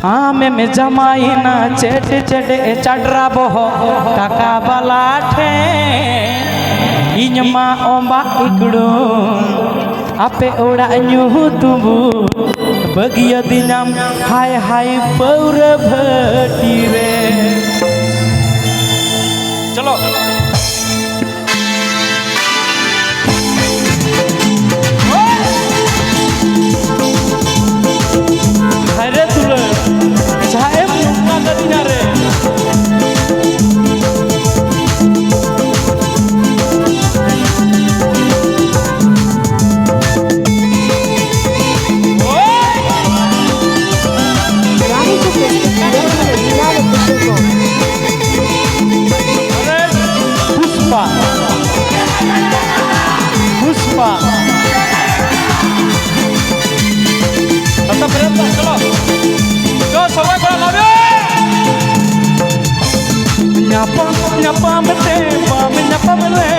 आमे में जमाईना चेट चेट चडरा बोहो टाका बलाठे इनमा ओंबा इकड़ो आपे ओड़ा न्यू तुबू बगिया दिनम हाय हाय पौर भटी रे। चलो हरे तुले चाहे मुन्ना कदिना रे Pushpa tetap berentak kalau go semua kalau lalu nyapa nyapa mete pam nyapa mele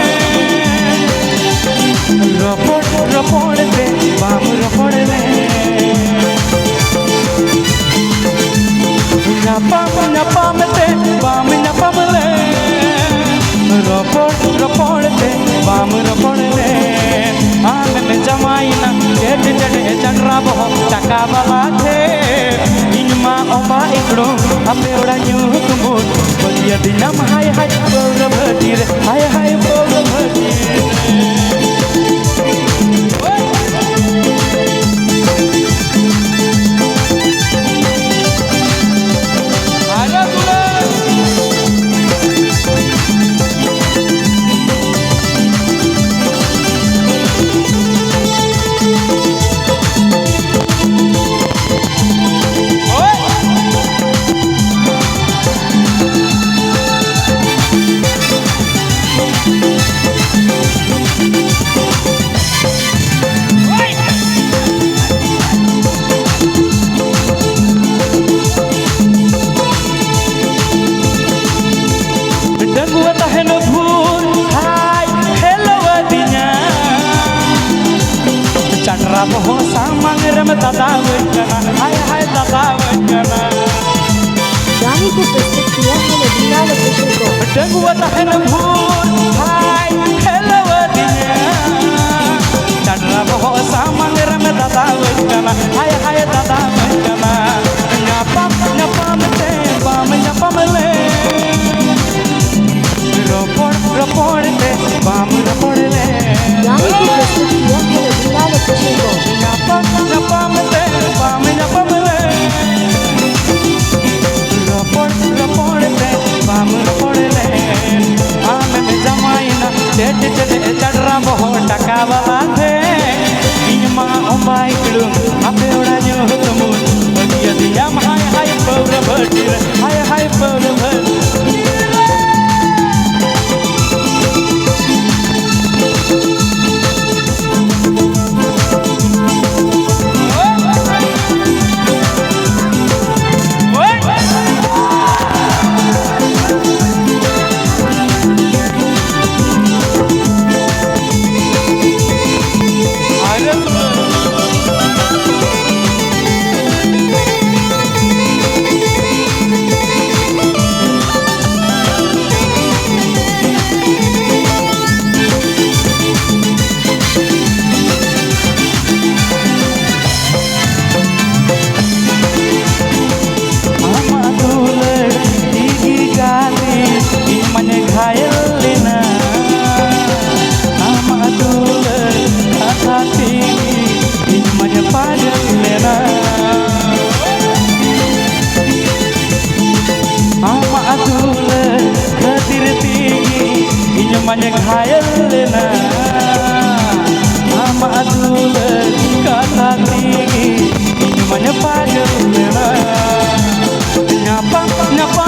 rapor rapor de pam rapor le nyapa nyapa mete pam nyapa mele rapor rapor de pam rapor le आमे में जमाईना चेट चेट चडरा बोहो टाका बलाठे इनमा ओंबा इकड़ो आपे ओड़ा new तुंबू बगिया दिनम हाय हाय पौर भटी रे हाय हाय पौर भटी चडरा बोहो सामंग रम दादा वचना हाय हाय दादा वचना गाने को प्रस्तुत किया है नदीना लोकेशन को डंगुआ तहन भूल हाय हेलो दिया चडरा बोहो सामंग रम दादा वचना हाय हाय दादा वचना न्यापा न्यापा मते पाम न्यापा मले रोपड़ रोपड़ ते पाम रोपड़ ले गाने को प्रस्तुत किया है नदीना लोकेशन को न्यापा न्यापा मते पाम न्यापा मले रोपड़ रोपड़ ते पाम रोपड़ ले आमे में जमाईना चेट चेट चडरा बोहो टाका बलाठे इनमा ओंबा इकड़ो आपे ओड़ा न्यू तुंबू बगिया दिनम हाय हाय पौर भटी रे हाय हाय पौर भटी मन घायल लेना हम अदूल कथा तीगी मन पागल लेना न्यापा न्यापा